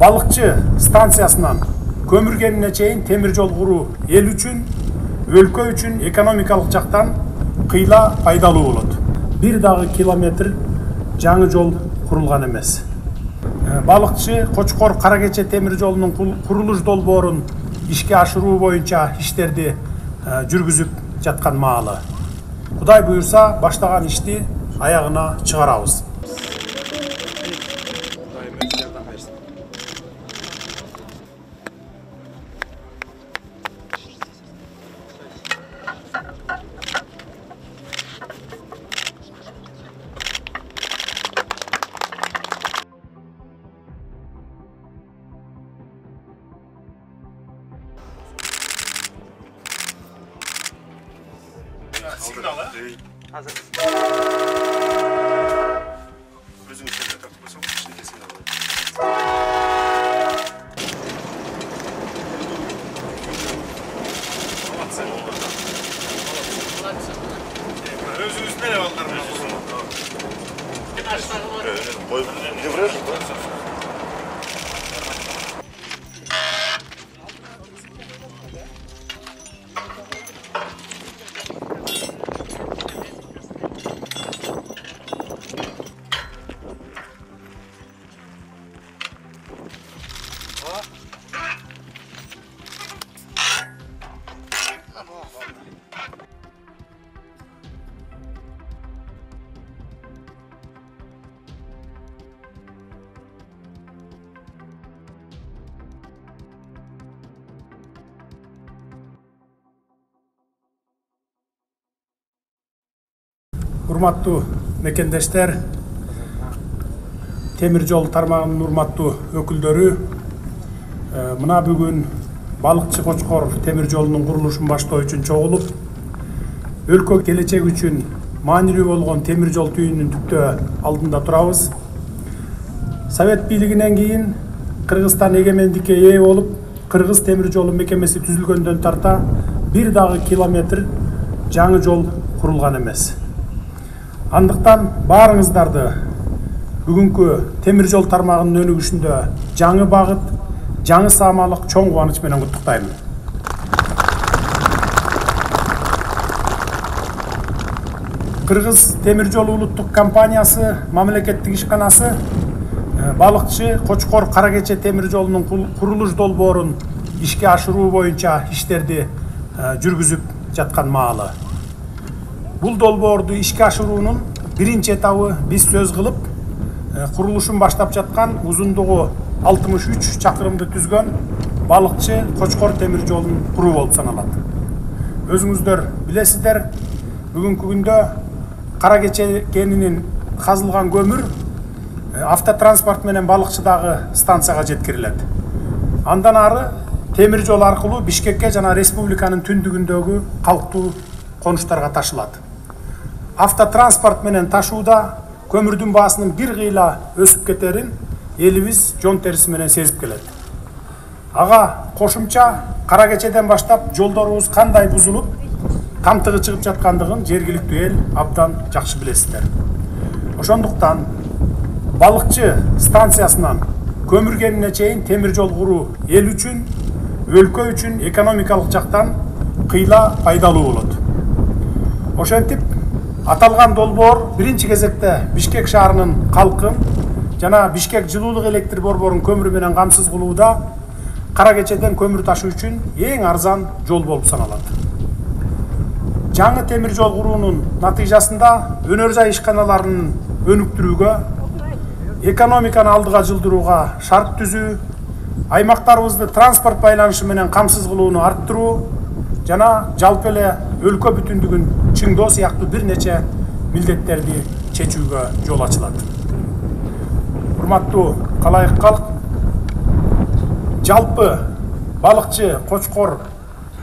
Балыкчы станциясынан көмүргенine чейин темир жол куруу эл үчүн, өлкө үчүн экономикалык жактан кыйла пайдалуу болот. Бир дагы километр жаңы жол курулган эмес. Балыкчы Кочкор Каракече темир жолунун курулуш долбоорун ишке ашыруу боюнча иштерди жүргүзүп жаткан маалы. Кудай буюрса, баштаган ишти аягына чыгарабыз. Signal, hazır. Özün içine takılırsan içindeki signal. Özün üstüne ne var? Koy bunu. Ne vuruyor? Урматтуу мекендештер, темир жол тармагынын урматтуу өкүлдөрү, мына бүгүн Балыкчы Кочкор темир жолунун курулушун баштоо үчүн чогулуп, өлкө келечеги үчүн маанилүү болгон темир жол түйүнүн түптөө алдында турабыз. Совет бийлигинен кийин Кыргызстан эгемендикке ээ болуп, Кыргыз темир жолу мекемеси түзүлгөндөн тарта бир дагы километр жаңы жол курулган эмес. Андыктан баарыңыздарды бүгүнкү темир жол тармагынын өнүгүшүндө жаңы багыт, жаңы саамалык чоң кубаныч менен куттуктаймын. Кыргыз темир жолу улуттук компаниясы мамлекеттик ишканасы Балыкчы Кочкор Каракече темир жолунун курулуш долбоорун ишке ашыруу боюнча иштерди жүргүзүп жаткан маалы. Бул долбоорду ишке ашыруунун биринчи этабы биз сөз кылып, курулушун баштап жаткан узундугу 63 чакырымды түзгөн Балыкчы Кочкор темир жолун куруу болуп саналат. Өзүңүздөр билесиздер, бүгүнкү күндө Каракече кенинин казылган көмүр автотранспорт менен Балыкчыдагы станцияга жеткирилет. Андан ары темир жол аркылуу Бишкекке жана республиканын түндүгүндөгү калктуу конуштарга ташылат. Автотранспорт менен ташууда көмүрдүн баасынын бир кыйла өсүп кетерин элибиз жон териси менен сезип келет. Ага кошумча Каракечеден баштап жолдорубуз кандай бузулуп, камтыгы чыгып жаткандыгын жергиликтүү эл абдан жакшы билесиздер. Ошондуктан Балыкчы станциясынан көмүргенine чейин темир жол куруу эл үчүн, өлкө үчүн экономикалык жактан кыйла пайдалуу болот. Ошентип, аталган долбоор биринчи кезекте Бишкек шаарынын калкын жана Бишкек жылуулук электр борборун көмүр менен камсыз кылууда Каракечеден көмүр ташуу үчүн эң арзан жол болуп саналат. Жаңы темир жол куруунун натыйжасында өнөр жай ишканаларын өнүктүрүүгө, экономиканы алдыга жылдырууга шарт түзүү, аймактарыбызды транспорт байланышы менен камсыз кылууну арттыруу жана жалпы эле өлкө бүтүндүгүн чыңдоо сыяктуу бир нече милдеттерди чечүүгө жол ачылат. Урматтуу калайык калк, жалпы Балыкчы Кочкор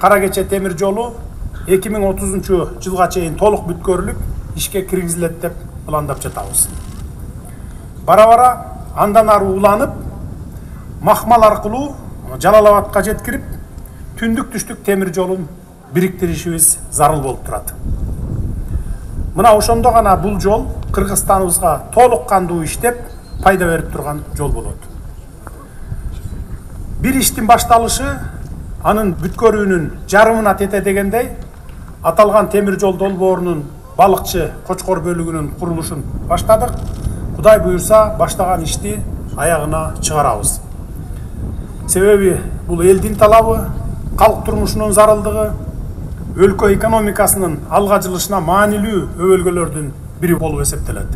Каракече темир жолу 2030 жылга чейин толук бүткөрүлүп, ишке киргизилет деп пландап жатабыз. Бара-бара андан ары уланып, Махмал аркылуу Жалал-Абадка жеткирип, түндүк-түштүк темир жолун бириктиришибиз зарыл болуп турат. Мына ошондо гана бул жол Кыргызстаныбызга толук кандуу иштеп, пайда берип турган жол болот. Bir иштин башталышы анын бүткөрүүнүн жарымына тете дегендей, аталган темир жол долбоорунун балыкчы Кочкор бөлүгүнүн курулушун баштадык. Кудай буюрса, баштаган ишти аягына чыгарабыз. Себеби бул элдин талабы, калк турмушунун зарылдыгы, өлкө экономикасынын алга жылышына маанилүү өбөлгөлөрдүн бири болуп эсептелет.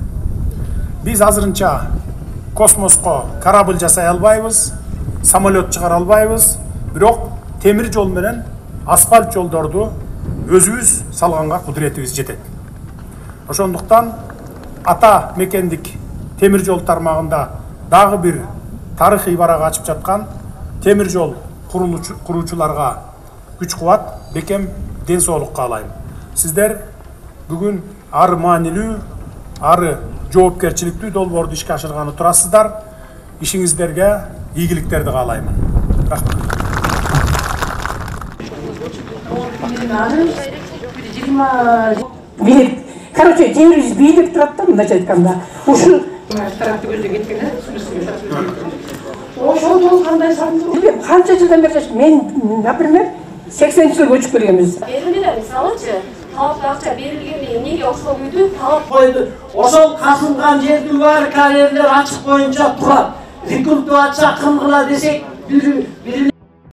Биз азырынча космоско корабль жасай албайбыз, самолет чыгара албайбыз, бирок темир жол менен асфальт жолдорду өзүбүз салганга кудуретибиз жетет. Ошондуктан ата мекендик темир жол тармагында дагы бир тарыхый барак ачып жаткан темир жол куруучуларга күч кубат, бекем ден соолук каалайм. Сиздер бүгүн ары маанилүү, ары жоопкерчиликтүү долбоорду ишке ашырганы турасыздар. Ишиңиздерге ийгиликтерди каалаймын. Рахмат. Короче, темир бийлеп турат да, мындайча айтканда. Ушул тарапты көздөй кеткен, ошол кандай сатылып? Билбейм, канча жылдан бери мен, например, 80-жылы көчүп келгенбиз. Берилген мисалычы, талапты акча берилгенде эмнеге ошол үйдү талап койду. Ошол казылган жердин баары карьерлер ачык боюнча турат. Рекультивация кылгыла десек, бири